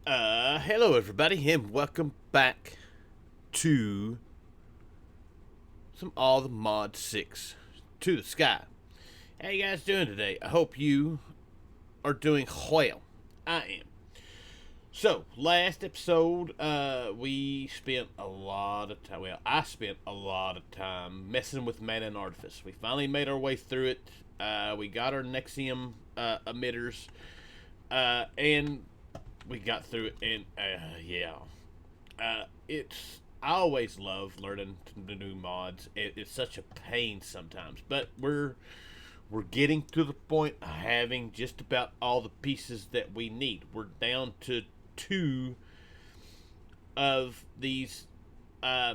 Hello everybody, and welcome back to some All the Mod 6 to the Sky. How you guys doing today? I hope you are doing well. I am. So, last episode, we spent a lot of time, well, I spent a lot of time messing with Mana and Artifice. We finally made our way through it. We got our Nexium emitters, and we got through it, and yeah. I always love learning the new mods. It's such a pain sometimes, but we're getting to the point of having just about all the pieces that we need. We're down to two of these uh,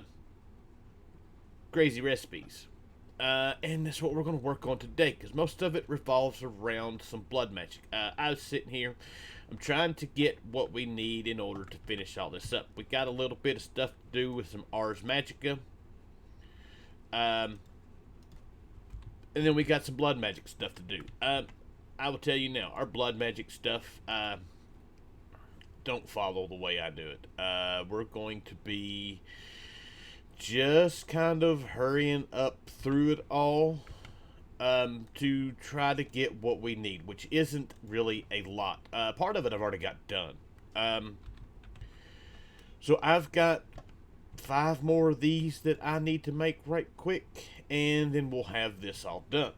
crazy recipes. And that's what we're going to work on today, because most of it revolves around some blood magic. I was sitting here, I'm trying to get what we need in order to finish all this up. We got a little bit of stuff to do with some Ars Magica. And then we got some blood magic stuff to do. I will tell you now, our blood magic stuff don't follow the way I do it. We're going to be just kind of hurrying up through it all to try to get what we need, which isn't really a lot. Part of it I've already got done. So I've got 5 more of these that I need to make right quick, and then we'll have this all done.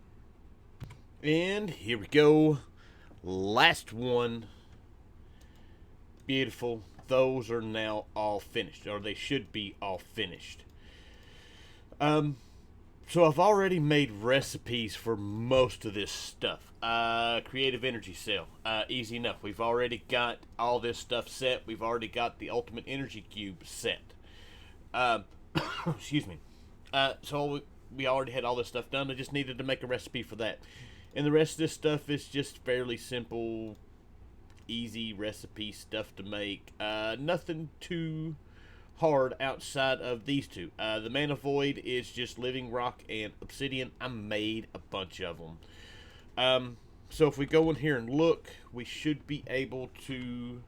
And here we go. Last one. Beautiful. Those are now all finished, or they should be all finished. So I've already made recipes for most of this stuff. Creative energy cell, easy enough. We've already got all this stuff set. We've already got the ultimate energy cube set. Excuse me. So we already had all this stuff done. I just needed to make a recipe for that. And the rest of this stuff is just fairly simple, easy recipe stuff to make. Nothing too hard outside of these two. The Mana Void is just living rock and obsidian. I made a bunch of them. So if we go in here and look, we should be able to...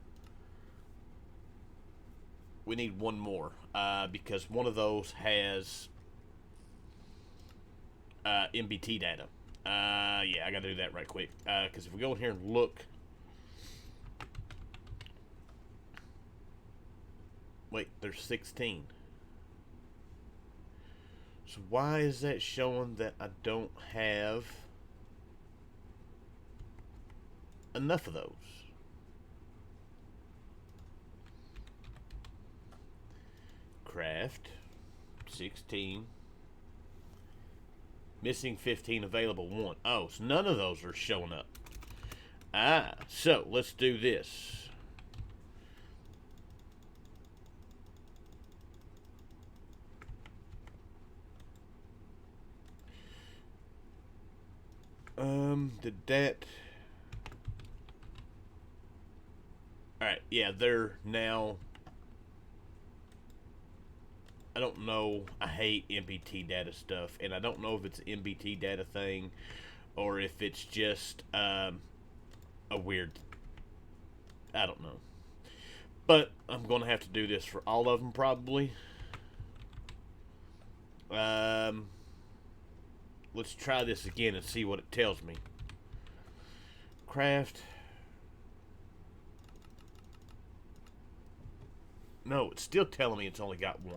We need one more, because one of those has MBT data. Yeah, I gotta do that right quick. Because if we go in here and look... Wait, there's 16. So why is that showing that I don't have enough of those? Craft 16. Missing 15, available 1. Oh, so none of those are showing up. So let's do this. Did that... Alright, yeah, they're now... I don't know. I hate MBT data stuff, and I don't know if it's an MBT data thing or if it's just a weird... I don't know. But I'm going to have to do this for all of them, probably. Let's try this again and see what it tells me. Craft. No, it's still telling me it's only got 1.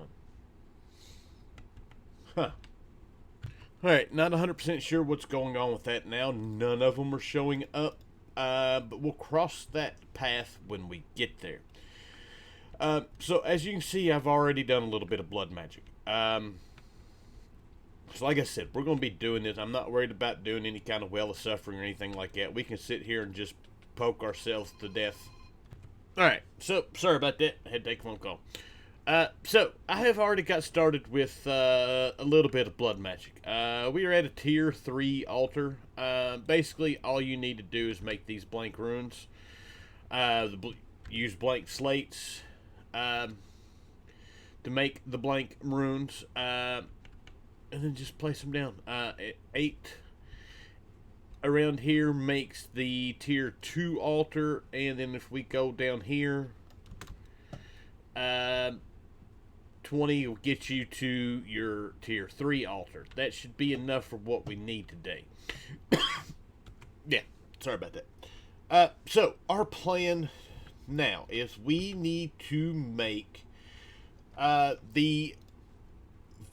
Huh. Alright, not 100% sure what's going on with that now. None of them are showing up. But we'll cross that path when we get there. So, as you can see, I've already done a little bit of blood magic. So like I said, we're going to be doing this. I'm not worried about doing any kind of well of suffering or anything like that. We can sit here and just poke ourselves to death. Alright, so sorry about that. I had to take a phone call. So I have already got started with a little bit of blood magic. We are at a tier 3 altar. Basically, all you need to do is make these blank runes. Use blank slates to make the blank runes. And then just place them down. 8 around here makes the tier 2 altar, and then if we go down here, Um, 20 will get you to your tier 3 altar. That should be enough for what we need today. Yeah, sorry about that. So, our plan now is we need to make the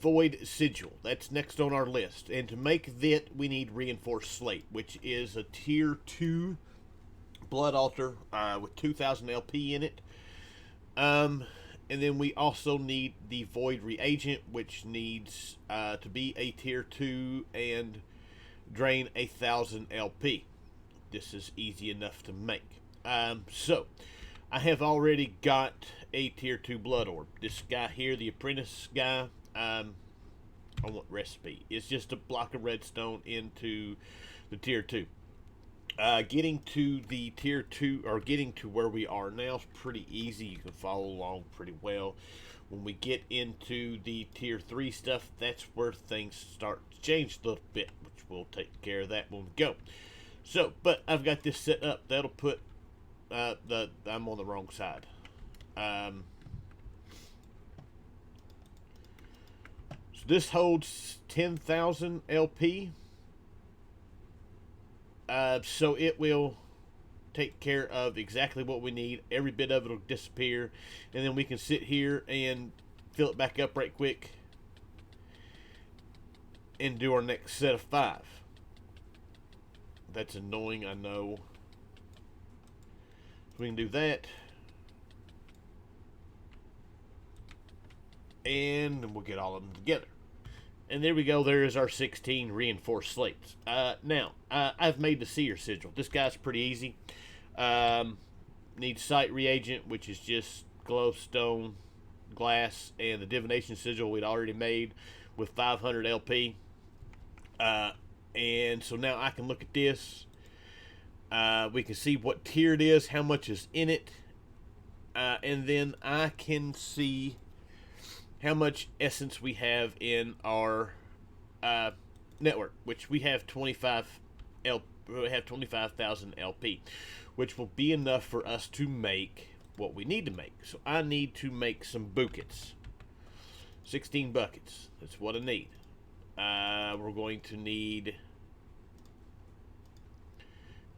Void Sigil. That's next on our list. And to make that, we need Reinforced Slate, which is a tier 2 blood altar with 2000 LP in it. And then we also need the Void Reagent, which needs to be a tier 2 and drain 1000 LP. This is easy enough to make. So, I have already got a tier 2 Blood Orb. This guy here, the Apprentice guy, I want recipe. It's just a block of redstone into the tier 2. Getting to the tier 2, or getting to where we are now, is pretty easy. You can follow along pretty well. When we get into the tier 3 stuff, that's where things start to change a little bit, which we'll take care of that when we go. So, but I've got this set up. That'll put, I'm on the wrong side. So this holds 10,000 LP. So it will take care of exactly what we need. Every bit of it will disappear. And then we can sit here and fill it back up right quick. And do our next set of 5. That's annoying, I know. So we can do that. And we'll get all of them together. And there we go. There is our 16 reinforced slates. Now, I've made the Seer Sigil. This guy's pretty easy. Needs Sight Reagent, which is just glowstone, glass, and the Divination Sigil we'd already made with 500 LP. And so now I can look at this. We can see what tier it is, how much is in it. And then I can see how much essence we have in our network, which we have 25,000 LP, which will be enough for us to make what we need to make. So I need to make some buckets. 16 buckets. That's what I need. We're going to need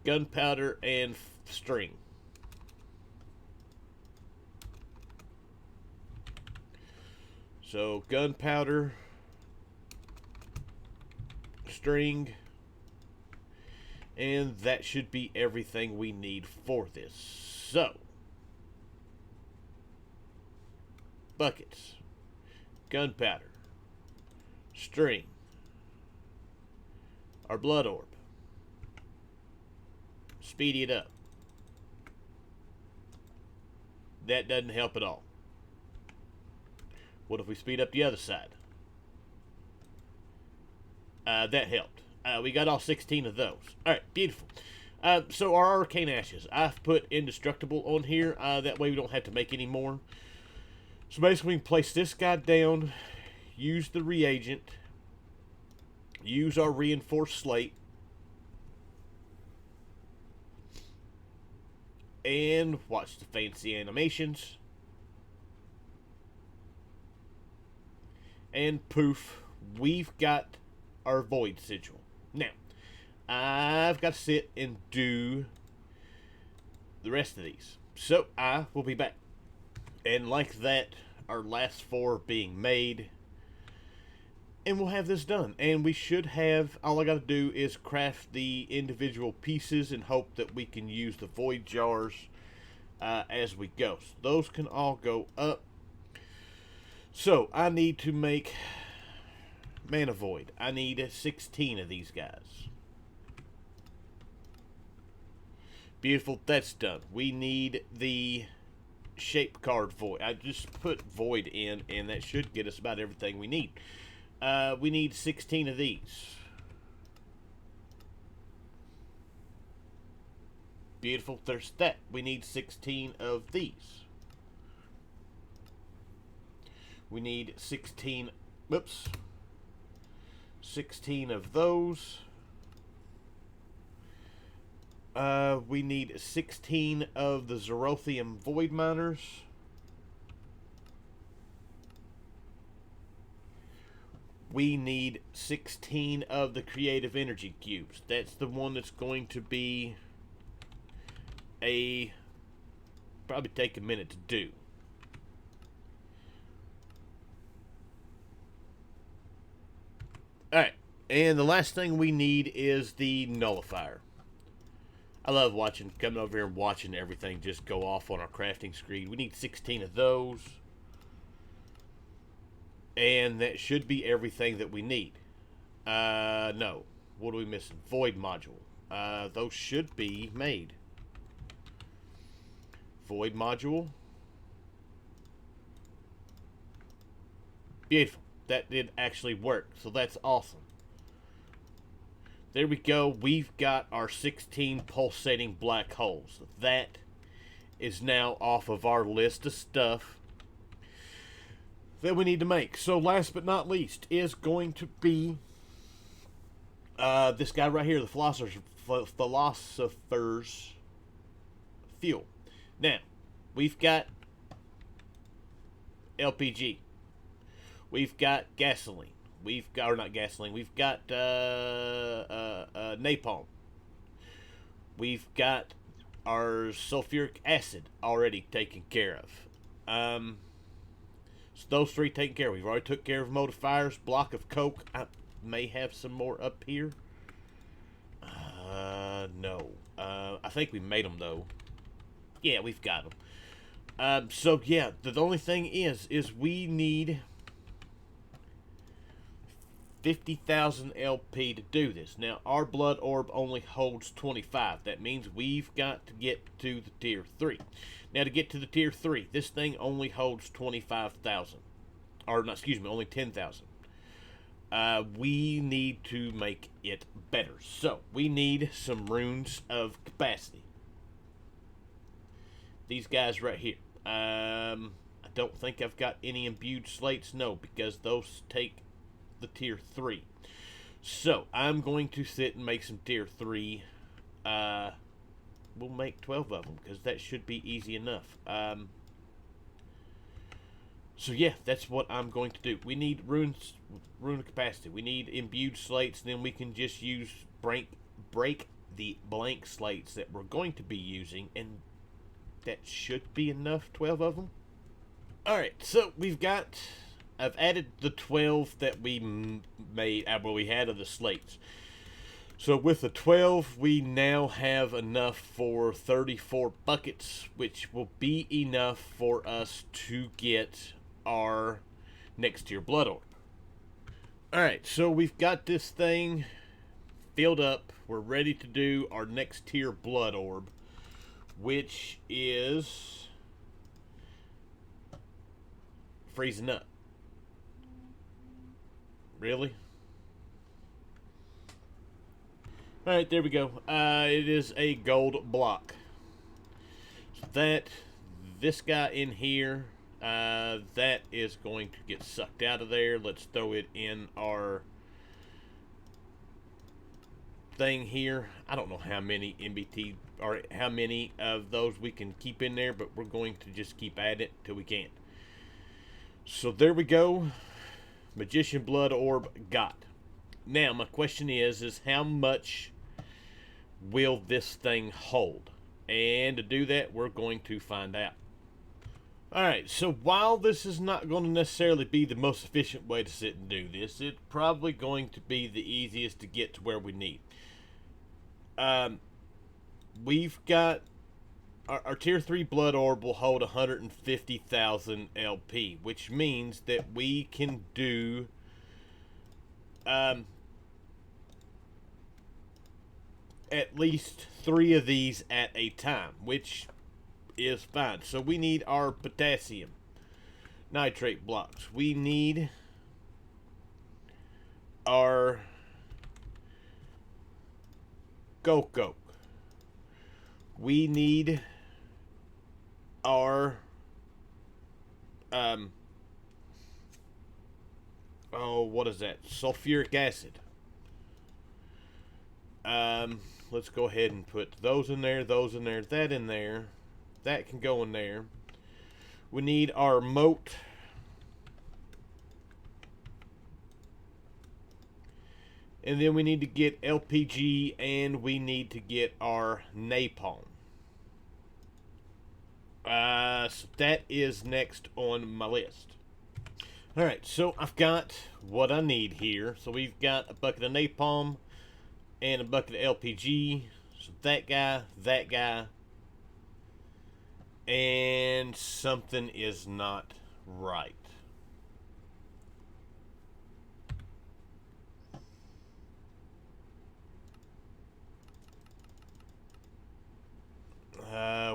gunpowder and string. So gunpowder, string, and that should be everything we need for this. So, buckets, gunpowder, string, our blood orb, speedy it up. That doesn't help at all. What if we speed up the other side? That helped. We got all 16 of those. Alright, beautiful. So our Arcane Ashes, I've put indestructible on here. That way we don't have to make any more. So basically we can place this guy down, use the reagent, use our reinforced slate, and watch the fancy animations. And poof, we've got our Void Sigil. Now, I've got to sit and do the rest of these. So, I will be back. And like that, our last 4 being made. And we'll have this done. And we should have, all I got to do is craft the individual pieces and hope that we can use the Void Jars as we go. So those can all go up. So, I need to make Mana Void. I need 16 of these guys. Beautiful, that's done. We need the shape card Void. I just put Void in, and that should get us about everything we need. We need 16 of these. Beautiful, there's that. We need 16 of these. We need 16, whoops, 16 of those. We need 16 of the Zerothium Void Miners. we need 16 of the creative energy cubes. That's the one that's going to be probably take a minute to do. Alright, and the last thing we need is the Nullifier. I love coming over here and watching everything just go off on our crafting screen. We need 16 of those. And that should be everything that we need. No. What are we missing? Void module. Those should be made. Void module. Beautiful. That did actually work. So that's awesome. There we go. We've got our 16 pulsating black holes. That is now off of our list of stuff that we need to make. So last but not least is going to be this guy right here, the Philosopher's Fuel. Now, we've got LPG. We've got gasoline. We've got, or not gasoline, we've got napalm. We've got our sulfuric acid already taken care of. So those three taken care of. We've already took care of modifiers. Block of coke. I may have some more up here. No. I think we made them though. Yeah, we've got them. So yeah, the only thing is we need 50,000 LP to do this. Now, our Blood Orb only holds 25. That means we've got to get to the Tier 3. Now, to get to the Tier 3, this thing only holds 25,000. Or, no, excuse me, only 10,000. We need to make it better. So, we need some runes of capacity. These guys right here. I don't think I've got any imbued slates. No, because those take the Tier 3. So I'm going to sit and make some Tier 3. We'll make 12 of them because that should be easy enough. So yeah, that's what I'm going to do. We need rune of capacity. We need imbued slates, and then we can just use break the blank slates that we're going to be using, and that should be enough. 12 of them. Alright, so I've added the 12 that we made, well, we had of the slates. So with the 12, we now have enough for 34 buckets, which will be enough for us to get our next tier Blood Orb. Alright, so we've got this thing filled up. We're ready to do our next tier Blood Orb, which is freezing up. Really? Alright, there we go. It is a gold block. So this guy in here, that is going to get sucked out of there. Let's throw it in our thing here. I don't know how many MBT, or how many of those we can keep in there, but we're going to just keep adding it till we can't. So there we go. Magician Blood Orb got. Now my question is how much will this thing hold? And to do that, we're going to find out. Alright, so while this is not going to necessarily be the most efficient way to sit and do this, it's probably going to be the easiest to get to where we need. We've got our Tier 3 Blood Orb will hold 150,000 LP, which means that we can do at least 3 of these at a time, which is fine. So we need our potassium nitrate blocks. We need our coke. We need our what is that? Sulfuric acid. Let's go ahead and put those in there, that in there. That can go in there. We need our moat. And then we need to get LPG, and we need to get our napalm. So that is next on my list. Alright, so I've got what I need here. So we've got a bucket of napalm and a bucket of LPG. So that guy, and something is not right.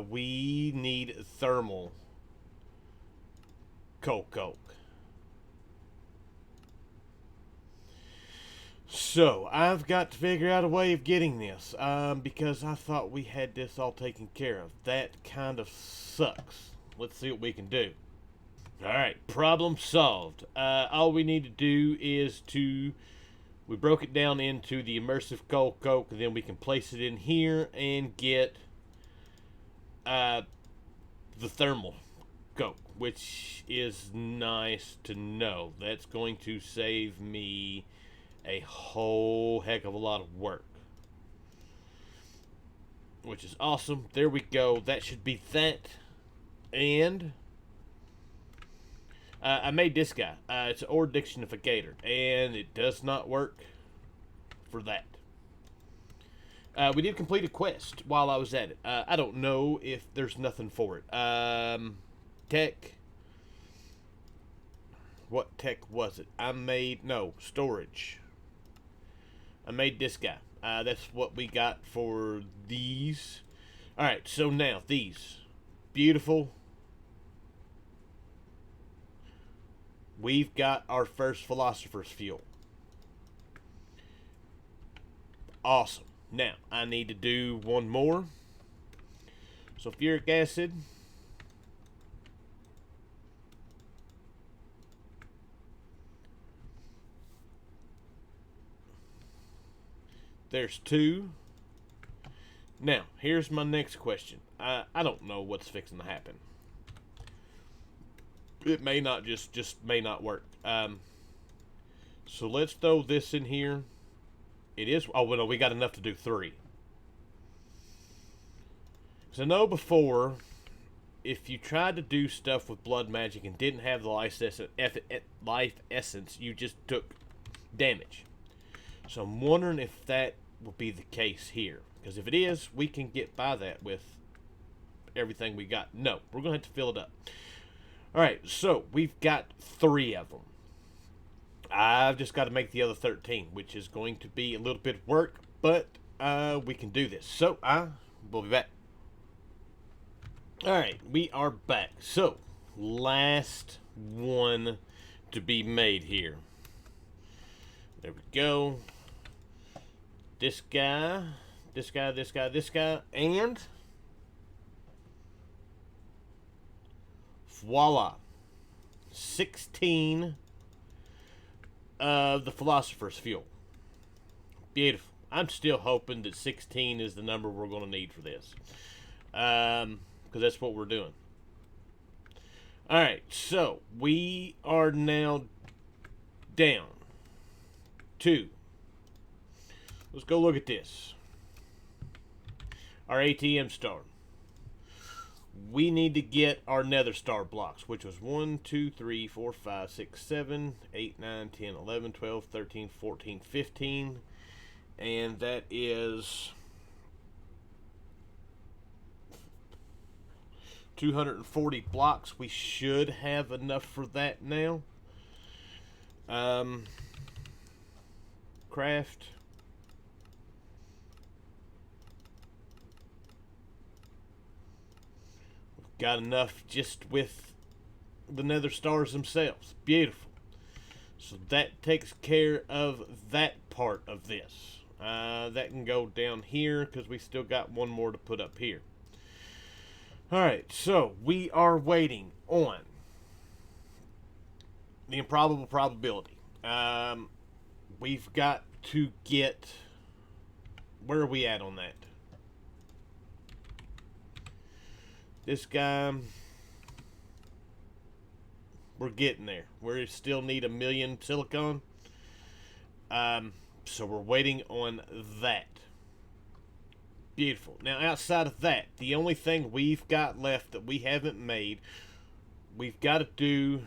We need thermal coke. So, I've got to figure out a way of getting this, because I thought we had this all taken care of. That kind of sucks. Let's see what we can do. Alright, problem solved. All we need to do is we broke it down into the immersive coke, and then we can place it in here and get the thermal coke, which is nice to know. That's going to save me a whole heck of a lot of work, which is awesome. There we go. That should be that. And I made this guy. It's an ore dictionificator, and it does not work for that. We did complete a quest while I was at it. I don't know if there's nothing for it. Tech. What tech was it? Storage. I made this guy. That's what we got for these. Alright, so now these. Beautiful. We've got our first Philosopher's Fuel. Awesome. Now, I need to do one more. Sulfuric acid. There's two. Now, here's my next question. I don't know what's fixing to happen. It may not just may not work. So let's throw this in here. It is. Oh, well, no, we got enough to do 3. Because I know before, if you tried to do stuff with blood magic and didn't have the life essence, you just took damage. So I'm wondering if that will be the case here. Because if it is, we can get by that with everything we got. No, we're going to have to fill it up. Alright, so we've got 3 of them. I've just got to make the other 13, which is going to be a little bit of work, but we can do this. So we'll be back. Alright, we are back. So, last one to be made here. There we go. This guy, and voila. 16 of the Philosopher's Fuel. Beautiful. I'm still hoping that 16 is the number we're going to need for this. Because that's what we're doing. Alright, so we are now down to, let's go look at this. Our ATM star. We need to get our nether star blocks, which was 1, 2, 3, 4, 5, 6, 7, 8, 9, 10, 11, 12, 13, 14, 15. And that is 240 blocks. We should have enough for that now. Craft. Got enough just with the nether stars themselves. Beautiful. So that takes care of that part of this. That can go down here because we still got one more to put up here. Alright, so we are waiting on the improbable probability. We've got to get... Where are we at on that? This guy, we're getting there. We still need 1 million silicon. So we're waiting on that. Beautiful. Now, outside of that, the only thing we've got left that we haven't made, we've got to do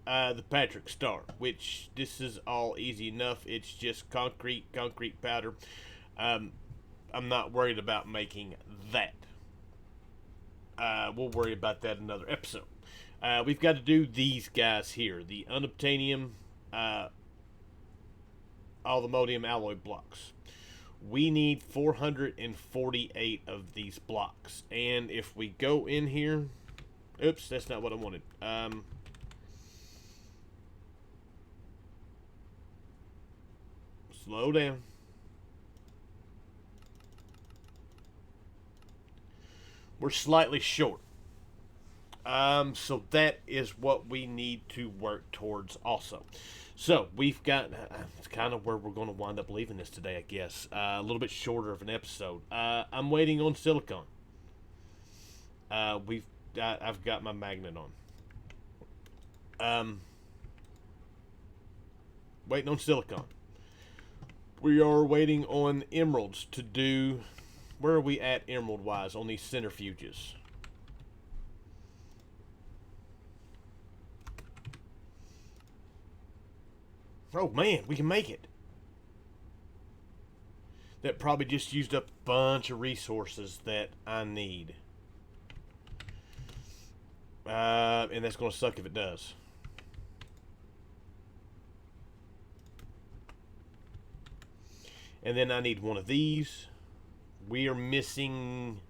the Patrick Star, which this is all easy enough. It's just concrete powder. I'm not worried about making that. We'll worry about that in another episode. We've got to do these guys here, the unobtainium, allthemodium alloy blocks. We need 448 of these blocks, and if we go in here, oops, that's not what I wanted. Slow down. We're slightly short. So that is what we need to work towards also. So we've got, it's kind of where we're going to wind up leaving this today, I guess. A little bit shorter of an episode. I'm waiting on silicon. I've got my magnet on. Waiting on silicon. We are waiting on emeralds to do. Where are we at emerald wise on these centrifuges? Oh man, we can make it. That probably just used up a bunch of resources that I need. And that's going to suck if it does. And then I need one of these. We are missing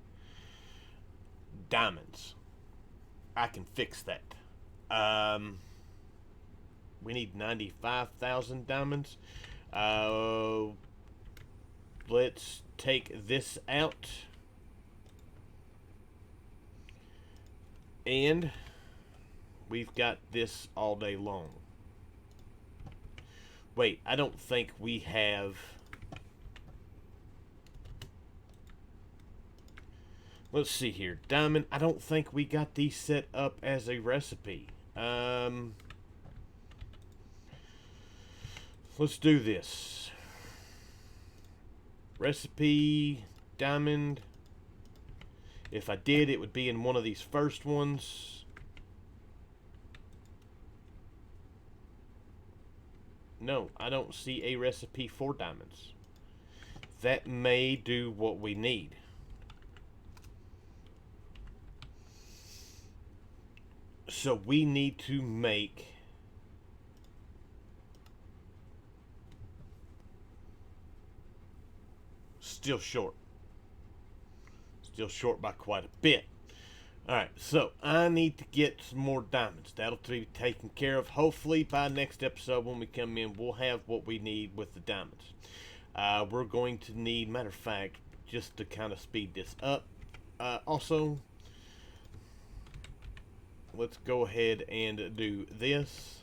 diamonds. I can fix that. We need 95,000 diamonds. Let's take this out. And we've got this all day long. Wait, I don't think we have... Let's see here. Diamond, I don't think we got these set up as a recipe. Let's do this. Recipe, diamond. If I did, it would be in one of these first ones. No, I don't see a recipe for diamonds. That may do what we need. So we need to make still short by quite a bit. Alright, so I need to get some more diamonds. That'll be taken care of. Hopefully by next episode when we come in, we'll have what we need with the diamonds. We're going to need, matter of fact, just to kind of speed this up, also let's go ahead and do this.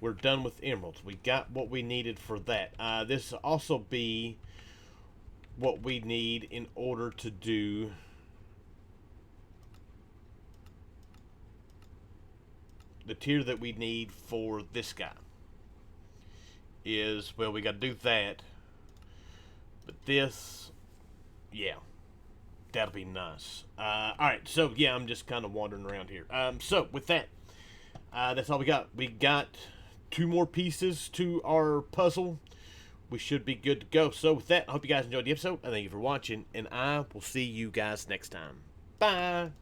We're done with emeralds. We got what we needed for that. This will also be what we need in order to do the tier that we need for this guy. Is, well, we got to do that. But this, yeah. That'll be nice. Alright, so yeah, I'm just kind of wandering around here. So with that, that's all we got. We got 2 more pieces to our puzzle. We should be good to go. So with that, I hope you guys enjoyed the episode. I thank you for watching, and I will see you guys next time. Bye!